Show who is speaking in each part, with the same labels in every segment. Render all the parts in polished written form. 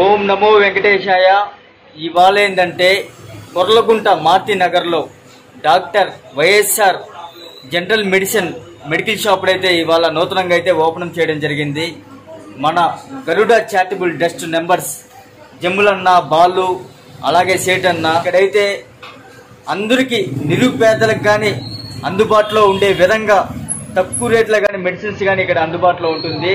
Speaker 1: ఓం నమో వెంకటేశాయ. ఇవాళ ఏంటంటే కొర్లగుంట మారుతి నగర్లో doctor YSR general medical shop అయితే ఇవాళ నూతనంగా అయితే ఓపెన్ చేయడం జరిగింది. మన గరుడ చారిటబుల్ ట్రస్ట్ మెంబర్స్ జమ్ములన్న, బాలు, అలాగే సేటన్న ఇక్కడైతే అందరికీ నిరుపేదలకు కానీ అందుబాటులో ఉండే విధంగా తక్కువ రేట్లో కానీ మెడిసిన్స్ కానీ ఇక్కడ అందుబాటులో ఉంటుంది.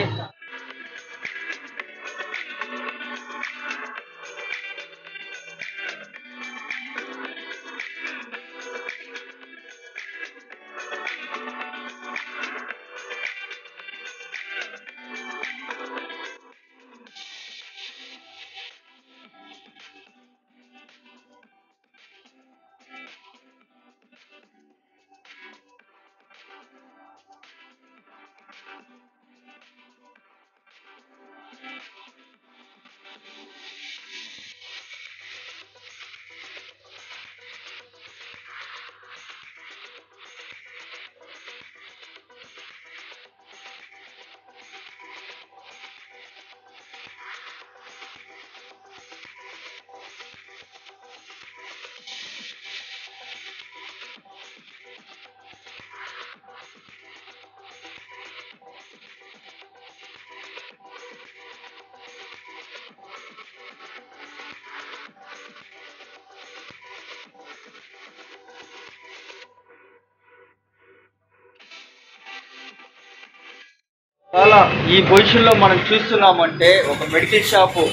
Speaker 1: చాలా ఈ పొజిషన్లో మనం చూస్తున్నామంటే ఒక మెడికల్ షాపు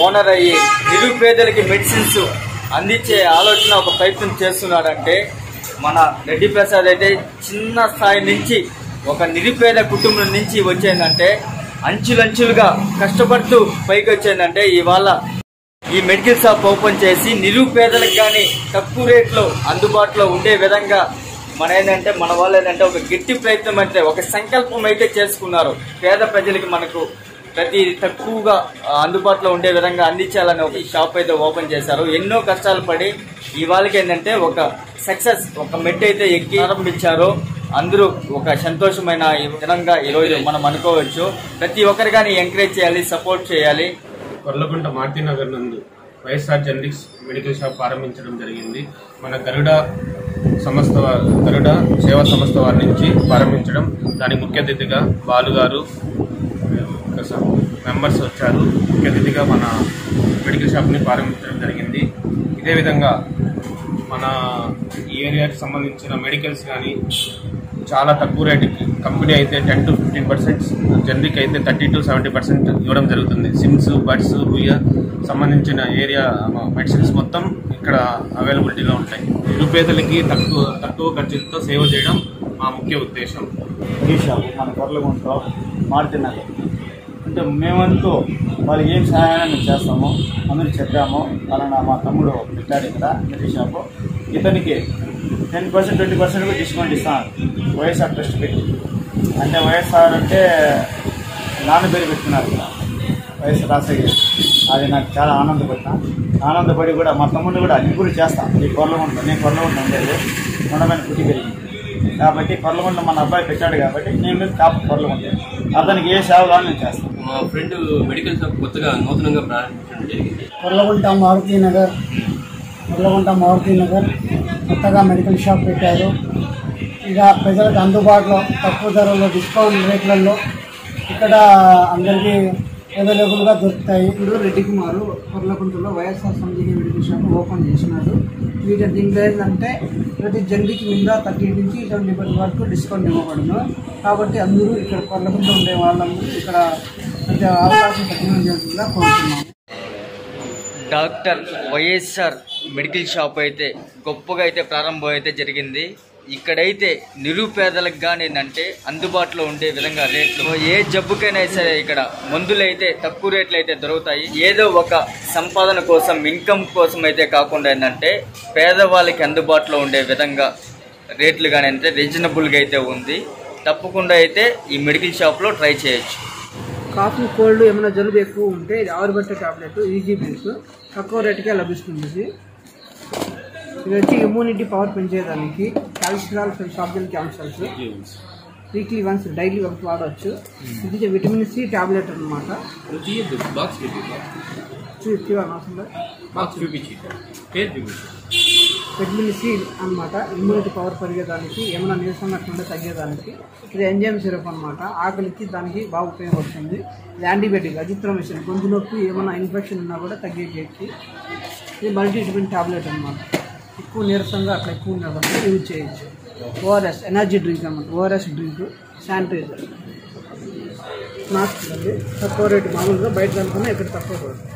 Speaker 1: ఓనర్ అయ్యి నిరుపేదలకి మెడిసిన్స్ అందించే ఆలోచన ఒక ప్రయత్నం చేస్తున్నాడంటే మన రెడ్డి ప్రసాద్ అయితే చిన్న స్థాయి నుంచి ఒక నిరుపేద కుటుంబం నుంచి వచ్చేందంటే అంచులంచులుగా కష్టపడుతూ పైకి వచ్చేందంటే ఇవాళ ఈ మెడికల్ షాప్ ఓపెన్ చేసి నిరుపేదలకు కానీ తక్కువ రేట్లో అందుబాటులో ఉండే విధంగా మన వాళ్ళు ఏంటంటే ఒక గట్టి ప్రయత్నం అంటే ఒక సంకల్పం అయితే చేసుకున్నారు. పేద ప్రజలకి మనకు ప్రతి తక్కువగా అందుబాటులో ఉండే విధంగా అందించాలని ఒక షాప్ అయితే ఓపెన్ చేశారు. ఎన్నో కష్టాలు పడి ఇవాళకి ఏంటంటే ఒక సక్సెస్ ఒక మెట్ అయితే ఎక్కి ప్రారంభించారు. అందరూ ఒక సంతోషమైన దినంగా ఈరోజు మనం అనుకోవచ్చు. ప్రతి ఒక్కరు కానీ ఎంకరేజ్ చేయాలి, సపోర్ట్ చేయాలి.
Speaker 2: కొర్లగుంట మారుతి నగర్ నందు వైఎస్ఆర్ జనరిక్స్ మెడికల్ షాప్ ప్రారంభించడం జరిగింది. మన గరుడ సేవా సంస్థ వారి నుంచి ప్రారంభించడం, దానికి ముఖ్య అతిథిగా బాలుగారు మెంబర్స్ వచ్చారు. ముఖ్య అతిథిగా మన మెడికల్ షాప్ని ప్రారంభించడం జరిగింది. ఇదే విధంగా మన ఈ ఏరియాకి సంబంధించిన మెడికల్స్ కానీ చాలా తక్కువ రేటుకి కంపెనీ అయితే 10 to 15%, జనరిక్ అయితే 30 to 70% ఇవ్వడం జరుగుతుంది. సిమ్స్, బడ్స్, రుయ్య సంబంధించిన ఏరియా మెడిసిన్స్ మొత్తం ఇక్కడ అవైలబిలిటీలో ఉంటాయి. నిరుపేదలకి తక్కువ ఖర్చులతో సేవ చేయడం మా ముఖ్య ఉద్దేశం.
Speaker 1: ఈ షాపు మన కొర్లగుంటలో మారుతి నగర్ అంటే మేమంటూ వాళ్ళకి ఏం సహాయాన్ని చేస్తామో అందరూ చెప్పాము. అలానా మా తమ్ముడు పెట్టాడు ఇక్కడ మెడికల్ షాపు. ఇతనికి 10%, 20% డిస్కౌంట్ ఇస్తాను వైఎస్ఆర్ ట్రస్ట్ పెట్టి. అంటే వైఎస్ఆర్ అంటే నాన్న పేరు పెట్టుకున్నారు వైఎస్ రాజశేఖర్. అది నాకు చాలా ఆనందపడి కూడా మా తమ్ముడిని కూడా ఇంప్రూవ్ చేస్తాను. ఈ కొర్లగుంట నేను కొర్లగుంట ఉండేది, ఉండమని పుట్టి పెరిగింది కాబట్టి కొర్లగుంట మన అబ్బాయి పెట్టాడు కాబట్టి నేను టాప్ కొర్లగుంట. అతనికి ఏ సేవలో నేను చేస్తాను.
Speaker 3: మా ఫ్రెండ్ మెడికల్ షాప్ కొత్తగా నూతనంగా ప్రారంభించడం జరిగింది.
Speaker 4: కొర్లగుంట మారుతి నగర్ కొత్తగా మెడికల్ షాప్ పెట్టారు. ఇక ప్రజలకు అందుబాటులో తక్కువ ధరలో డిస్కౌంట్ రేట్లలో ఇక్కడ అందరికీ అవైలబుల్గా దొరుకుతాయి.
Speaker 5: ఇప్పుడు రెడ్డి కుమారు కొర్లగుంటలో వైఎస్ఆర్ సంజీవి మెడికల్ షాప్ ఓపెన్ చేసినాడు. దీంట్లో ఏంటంటే ప్రతి జనరికి మీద 30 నుంచి 70% వరకు డిస్కౌంట్ ఇవ్వబడును. కాబట్టి అందరూ ఇక్కడ కొర్లగుంట ఉండే వాళ్ళందరూ ఇక్కడ అవకాశం తగ్గించేలా కోరుతున్నాము.
Speaker 1: డాక్టర్ వైఎస్ఆర్ మెడికల్ షాప్ అయితే గొప్పగా అయితే ప్రారంభం అయితే జరిగింది. ఇక్కడైతే నిరుపేదలకు కానీ ఏంటంటే అందుబాటులో ఉండే విధంగా రేట్లు, ఏ జబ్బుకైనా సరే ఇక్కడ మందులు అయితే తక్కువ రేట్లు అయితే దొరుకుతాయి. ఏదో ఒక సంపాదన కోసం, ఇన్కమ్ కోసం అయితే కాకుండా ఏంటంటే పేదవాళ్ళకి అందుబాటులో ఉండే విధంగా రేట్లు కానీ అంటే రీజనబుల్గా అయితే ఉంది. తప్పకుండా అయితే ఈ మెడికల్ షాప్లో ట్రై చేయొచ్చు.
Speaker 5: కాఫీ, కోల్డ్, ఏమైనా జలుబు ఎక్కువ ఉంటే ఇది ఆయుర్వేద టాబ్లెట్ ఈజీ బ్రీఫ్ తక్కువ రేటుకే లభిస్తుంది. ఇది వచ్చి ఇమ్యూనిటీ పవర్ పెంచేదానికి, కాల్షియల్ సాబ్జల్ క్యాన్సర్స్ వీక్లీ వన్స్ డైలీ ఒకటి వాడవచ్చు. ఇది విటమిన్ సి టాబ్లెట్ అనమాట. విటమిన్ సి అనమాట, ఇమ్యూనిటీ పవర్ పెరిగేదానికి, ఏమైనా నీరసంగా తగ్గేదానికి. ఇది ఎంజైమ్ సిరప్ అనమాట, ఆకలికి దానికి బాగా ఉపయోగపడుతుంది. ఇది యాంటీబయాటిక్, అజిత్రోమిసిన్, గొంతు నొప్పి ఏమైనా ఇన్ఫెక్షన్ ఉన్నా కూడా తగ్గేకి. ఇది మల్టీవిటమిన్ టాబ్లెట్ అనమాట, ఎక్కువ నీరసంగా అట్లా ఎక్కువ ఉన్నప్పుడు యూజ్ చేయొచ్చు. ఓఆర్ఎస్ ఎనర్జీ డ్రింక్ అనమాట, ఓఆర్ఎస్ డ్రింక్, శానిటైజర్, స్నాక్స్ తక్కువ రేటు, మామూలుగా బయట దానికన్నా ఇక్కడ తక్కువ పడుతుంది.